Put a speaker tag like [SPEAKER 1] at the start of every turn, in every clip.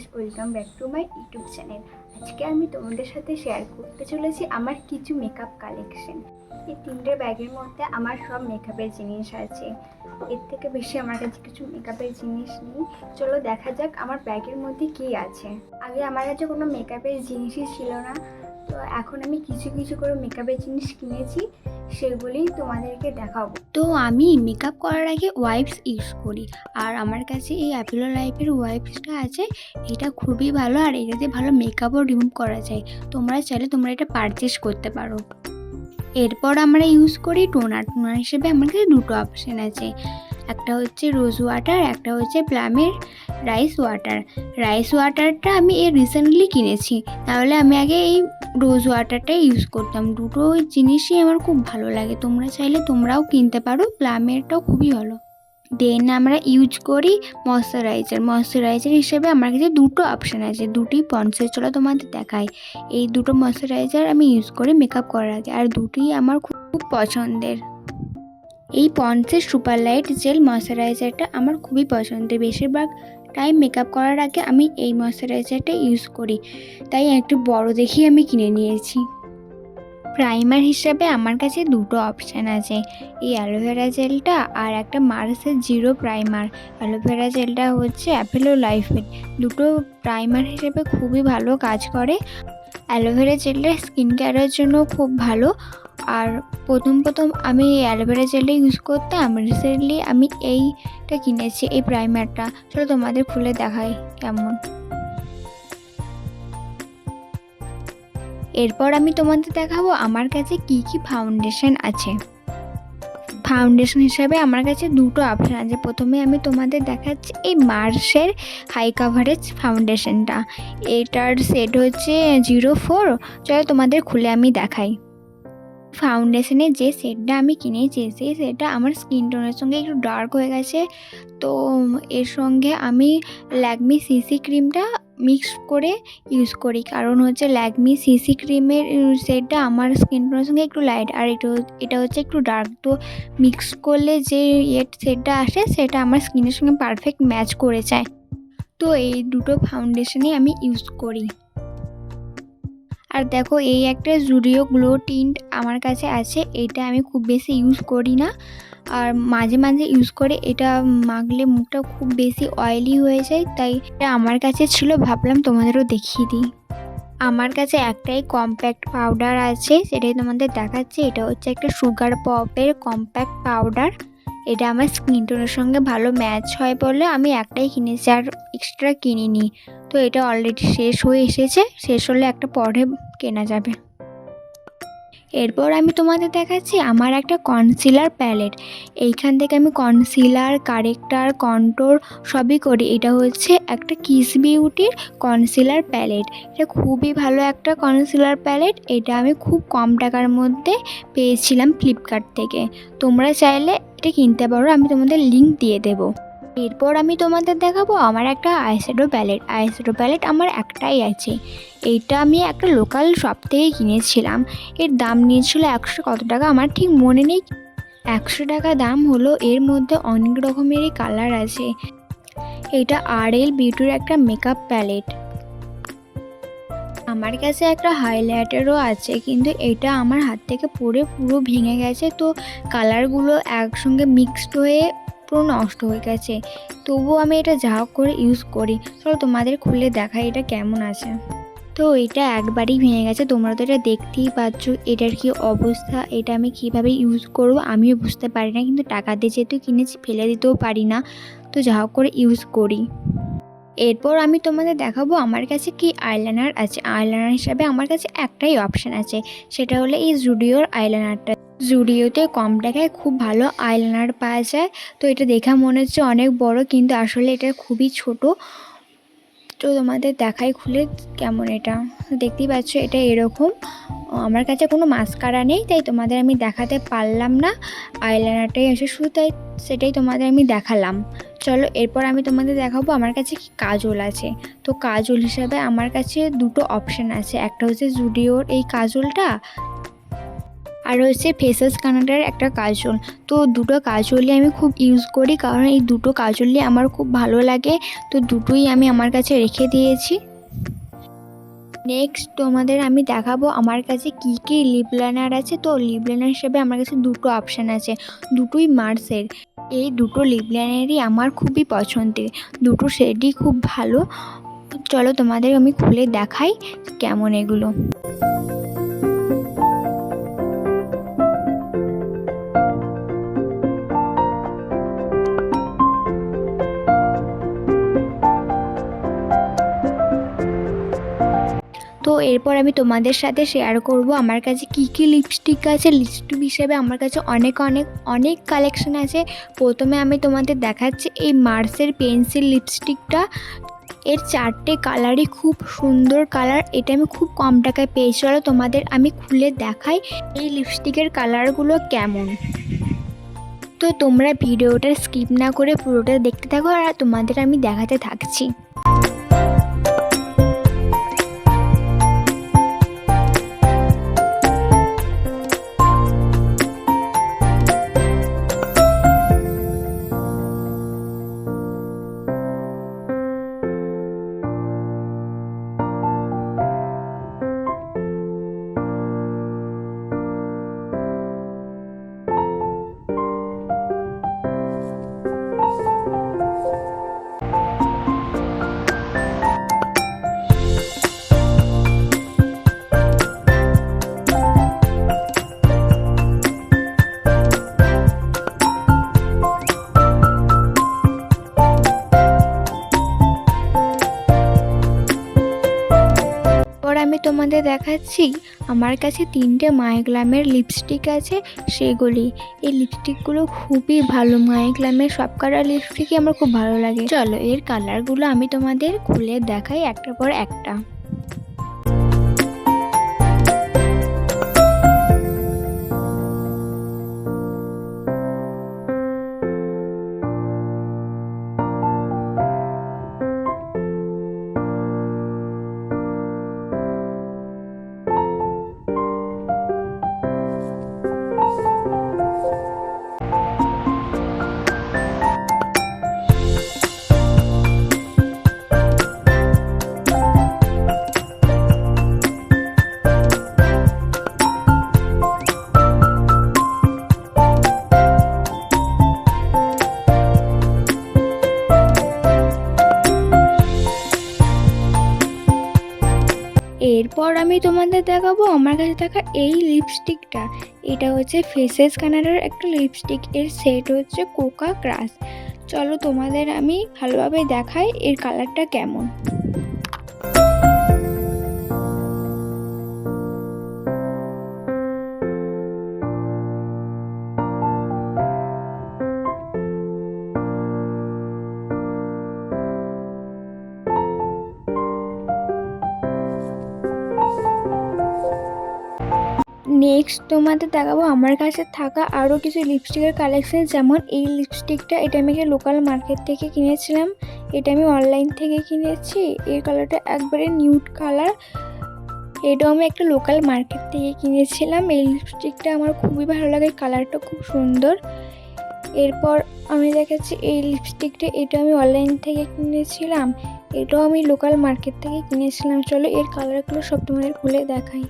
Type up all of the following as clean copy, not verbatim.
[SPEAKER 1] Guys, welcome back to my YouTube channel. আজকে আমি তোমাদের সাথে শেয়ার করতে চলেছি আমার কিছু মেকআপ কালেকশন। এই তিনটে ব্যাগের মধ্যে আমার সব মেকআপের জিনিস আছে। এর থেকে বেশি আমার কাছে কিছু মেকআপের জিনিস নেই। চলো দেখা যাক আমার ব্যাগের মধ্যে কী আছে। আগে আমার কাছে কোনো মেকআপের জিনিসই ছিল না, তো এখন আমি কিছু কিছু করে মেকআপের জিনিস কিনেছি, সেগুলি তোমাদেরকে দেখাবো। তো আমি মেকআপ করার আগে ওয়াইপস ইউজ করি, আর আমার কাছে এই অ্যাপোলো লাইফের ওয়াইপসটা আছে। এটা খুবই ভালো, আর এটাতে ভালো মেকআপও রিমুভ করা যায়। তোমরা চাইলে তোমরা এটা পারচেস করতে পারো। এরপর আমরা ইউজ করি টোনার। টোনার হিসেবে আমার কাছে দুটো অপশান আছে, একটা হচ্ছে রোজ ওয়াটার, একটা হচ্ছে প্লামের রাইস ওয়াটার। রাইস ওয়াটারটা আমি রিসেন্টলি কিনেছি, তাহলে আমি আগে এই রোজ ওয়াটারটাই ইউজ করতাম। দুটো জিনিসই আমার খুব ভালো লাগে, তোমরা চাইলে তোমরাও কিনতে পারো, প্লামেরটাও খুবই ভালো। দেন আমরা ইউজ করি ময়শ্চারাইজার হিসেবে আমার কাছে দুটো অপশান আছে, দুটি পন্ডসের। চলো তোমাদের দেখাই। এই দুটো ময়শ্চারাইজার আমি ইউজ করি মেকআপ করার আগে, আর দুটোই আমার খুব পছন্দের। এই পন্ডসের সুপার লাইট জেল ময়শ্চারাইজারটা আমার খুবই পছন্দের। বেশিরভাগ টাইম মেকআপ করার আগে আমি এই ময়শ্চারাইজারটা ইউজ করি, তাই একটু বড় দেখেই আমি কিনে নিয়েছি। প্রাইমার হিসাবে আমার কাছে দুটো অপশান আছে, এই অ্যালোভেরা জেলটা আর একটা মার্সের জিরো প্রাইমার। অ্যালোভেরা জেলটা হচ্ছে অ্যাপোলো লাইফের। দুটো প্রাইমার হিসেবে খুবই ভালো কাজ করে। অ্যালোভেরা জেলটা স্কিন কেয়ারের জন্য খুব ভালো, আর প্রথম আমি অ্যালোভেরা জেলটা ইউজ করতাম। রিসেন্টলি আমি এইটা কিনেছি, এই প্রাইমারটা। চলো তোমাদের খুলে দেখাই কেমন। এরপর আমি তোমাদের দেখাবো আমার কাছে কি কি ফাউন্ডেশন আছে। ফাউন্ডেশন হিসাবে আমার কাছে দুটো অপশান আছে। প্রথমে আমি তোমাদের দেখাচ্ছি এই মার্সের হাই কাভারেজ ফাউন্ডেশনটা। এটার সেট হচ্ছে 04। চলো তোমাদের খুলে আমি দেখাই। ফাউন্ডেশনের যে সেটটা আমি কিনেছি, সেই সেটটা আমার স্কিন টোনের সঙ্গে একটু ডার্ক হয়ে গেছে, তো এর সঙ্গে আমি ল্যাকমি সিসি ক্রিমটা মিক্স করে ইউজ করি। কারণ হচ্ছে ল্যাকমি সিসি ক্রিমের সেটটা আমার স্কিন টোনের সঙ্গে একটু লাইট, আর এটা হচ্ছে একটু ডার্ক, তো মিক্স করলে যে সেটটা আসে সেটা আমার স্কিনের সঙ্গে পারফেক্ট ম্যাচ করে যায়। তো এই দুটো ফাউন্ডেশনই আমি ইউজ করি। আর দেখো, এই একটা জুডিও গ্লো টিন্ট আমার কাছে আছে। এটা আমি খুব বেশি ইউজ করি না, আর মাঝে মাঝে ইউজ করে। এটা মাখলে মুখটা খুব বেশি অয়েলি হয়ে যায়, তাই এটা আমার কাছে ছিল, ভাবলাম তোমাদেরও দেখিয়ে দিই। আমার কাছে একটাই কম্প্যাক্ট পাউডার আছে, সেটাই তোমাদের দেখাচ্ছি। এটা হচ্ছে একটা সুগার পপের কম্প্যাক্ট পাউডার। এটা আমার স্কিন টোনের সঙ্গে ভালো ম্যাচ হয় বলে আমি একটাই কিনেছি, আর এক্সট্রা কিনিনি। তো এটা অলরেডি শেষ হয়ে এসেছে, শেষ হলে একটা পরে কেনা যাবে। এরপর আমি তোমাদের দেখাচ্ছি আমার একটা কনসিলার প্যালেট। এইখান থেকে আমি কনসিলার, কারেক্টার, কন্ট্রোর সবই করি। এটা হচ্ছে একটা কিস বিউটির কনসিলার প্যালেট। এটা খুবই ভালো একটা কনসিলার প্যালেট। এটা আমি খুব কম টাকার মধ্যে পেয়েছিলাম ফ্লিপকার্ট থেকে। তোমরা চাইলে এটা কিনতে পারো, আমি তোমাদের লিঙ্ক দিয়ে দেবো। এরপর আমি তোমাদের দেখাবো আমার একটা আইশ্যাডো প্যালেট আমার একটাই আছে। এইটা আমি একটা লোকাল শপ থেকে কিনেছিলাম। এর দাম নিয়েছিল 100 কত টাকা আমার ঠিক মনে নেই। 100 টাকা দাম হলো। এর মধ্যে অনেক রকমেরই কালার আছে। এটা RL বিউটির একটা মেকআপ প্যালেট। আমার কাছে একটা হাইলাইটারও আছে, কিন্তু এটা আমার হাত থেকে পড়ে পুরো ভেঙে গেছে, তো কালারগুলো একসঙ্গে মিক্সড হয়ে পুরো নষ্ট হয়ে গেছে। তবুও আমি এটা যা হোক করে ইউজ করি। চলো তোমাদের খুলে দেখাই এটা কেমন আছে। তো এটা একবারই ভেঙে গেছে, তোমরা তো এটা দেখতেই পাচ্ছ এটার কি অবস্থা। এটা আমি কিভাবে ইউজ করবো আমিও বুঝতে পারি না, কিন্তু টাকা দিয়ে যেহেতু কিনেছি ফেলে দিতেও পারি না, তো যা হোক করে ইউজ করি। এরপর আমি তোমাদের দেখাবো আমার কাছে কি আইলাইনার আছে। আইলাইনার হিসাবে আমার কাছে একটাই অপশান আছে, সেটা হলো এই জুডিওর আইলাইনারটা। জুডিওতে কম টাকায় খুব ভালো আইলাইনার পাওয়া যায়। তো এটা দেখা মনে হচ্ছে অনেক বড়, কিন্তু আসলে এটা খুবই ছোট। তো তোমাদের দেখাই খুলে কেমন। এটা দেখতেই পাচ্ছ, এটা এরকম। আমার কাছে কোনো মাস্কারা নেই, তাই তোমাদের আমি দেখাতে পারলাম না। আইলাইনারটাই এসে শুধু, তাই সেটাই তোমাদের আমি দেখালাম। চলো এরপর আমি তোমাদের দেখাবো আমার কাছে কি কাজল আছে। তো কাজল হিসাবে আমার কাছে দুটো অপশান আছে, একটা হচ্ছে জুডিওর এই কাজলটা, আর হচ্ছে ফেসেস কানাডার একটা কাজল। তো দুটো কাজলই আমি খুব ইউজ করি, কারণ এই দুটো কাজলই আমার খুব ভালো লাগে। তো দুটোই আমি আমার কাছে রেখে দিয়েছি। নেক্সট তোমাদের আমি দেখাবো আমার কাছে কি কি লিপ লাইনার আছে। তো লিপ লাইনার হিসেবে আমার কাছে দুটো অপশান আছে, দুটোই মার্সের। এই দুটো লিপ লাইনারই আমার খুবই পছন্দের, দুটো শেডই খুব ভালো। চলো তোমাদের আমি খুলে দেখাই কেমন এগুলো। তো এরপর আমি তোমাদের সাথে শেয়ার করব আমার কাছে কি কি লিপস্টিক আছে। লিপস্টিক হিসেবে আমার কাছে অনেক অনেক অনেক কালেকশন আছে। প্রথমে আমি তোমাদের দেখাচ্ছি এই মার্সের পেন্সিল লিপস্টিকটা। এর 4টে কালারই খুব সুন্দর কালার, এটা আমি খুব কম টাকায় পেয়েছি। চলো তোমাদের আমি খুলে দেখাই এই লিপস্টিকের কালারগুলো কেমন। তো তোমরা ভিডিওটা স্কিপ না করে পুরোটা দেখতে থাকো, আর তোমাদের আমি দেখাতে থাকছি। আমি তোমাদের দেখাচ্ছি আমার কাছে 3টে মাইগ্লামের লিপস্টিক আছে সেগুলি। এই লিপস্টিকগুলো খুবই ভালো, মাইগ্লামের সব কালার লিপস্টিকই আমার খুব ভালো লাগে। চলো এর কালারগুলো আমি তোমাদের খুলে দেখাই একটার পর একটা। এরপর আমি তোমাদের দেখাবো আমার কাছে থাকা এই লিপস্টিকটা। এটা হচ্ছে ফেসেস কানাডার একটা লিপস্টিক, এর সেট হচ্ছে কোকা ক্রাশ। চলো তোমাদের আমি ভালোভাবে দেখাই এর কালারটা কেমন। নেক্সট তোমাদের দেখাবো আমার কাছে থাকা আরও কিছু লিপস্টিকের কালেকশন। যেমন এই লিপস্টিকটা, এটা আমি একটা লোকাল মার্কেট থেকে কিনেছিলাম, এটা আমি অনলাইন থেকে কিনেছি। এর কালারটা একবারে নিউড কালার, এটাও আমি একটা লোকাল মার্কেট থেকে কিনেছিলাম। এই লিপস্টিকটা আমার খুবই ভালো লাগে, কালারটা খুব সুন্দর। এরপর আমি দেখাচ্ছি এই লিপস্টিকটা, এটা আমি অনলাইন থেকে কিনেছিলাম, এটাও আমি লোকাল মার্কেট থেকে কিনেছিলাম। চলো এর কালারগুলো সব তোমাদের খুলে দেখাই।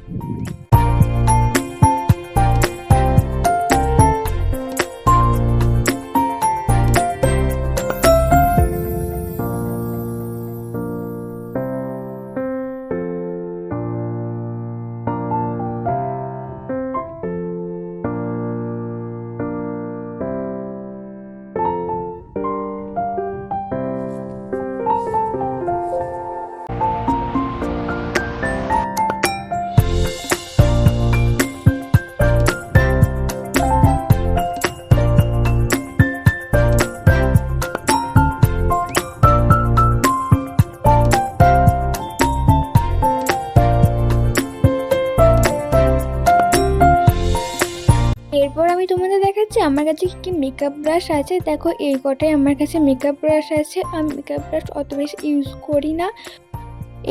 [SPEAKER 1] এরপর আমি তোমাদের দেখাচ্ছি আমার কাছে কি মেকআপ ব্রাশ আছে। দেখো এই কটাই আমার কাছে মেকআপ ব্রাশ আছে। আমি মেকআপ ব্রাশ অত বেশি ইউজ করি না,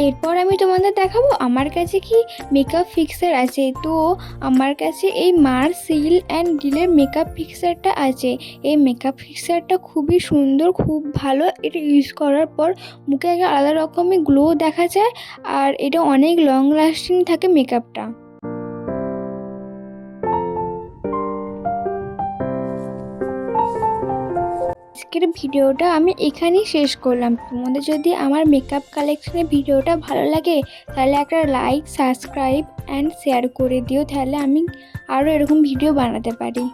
[SPEAKER 1] এরপর আমি তোমাদের দেখাবো আমার কাছে কি মেকআপ ফিক্সার আছে। তো আমার কাছে এই মার্স সিল অ্যান্ড ডিলের মেকআপ ফিক্সারটা আছে। এই মেকআপ ফিক্সারটা খুবই সুন্দর, খুব ভালো। এটা ইউজ করার পর মুখে একটা আলাদা রকমের গ্লো দেখা যায়, আর এটা অনেক লং লাস্টিং থাকে মেকআপটা। আজকের ভিডিওটা আমি এখানেই শেষ করলাম। তোমাদের যদি আমার মেকআপ কালেকশনের ভিডিওটা ভালো লাগে তাহলে একটা লাইক, সাবস্ক্রাইব অ্যান্ড শেয়ার করে দিও, তাহলে আমি আরও এরকম ভিডিও বানাতে পারি।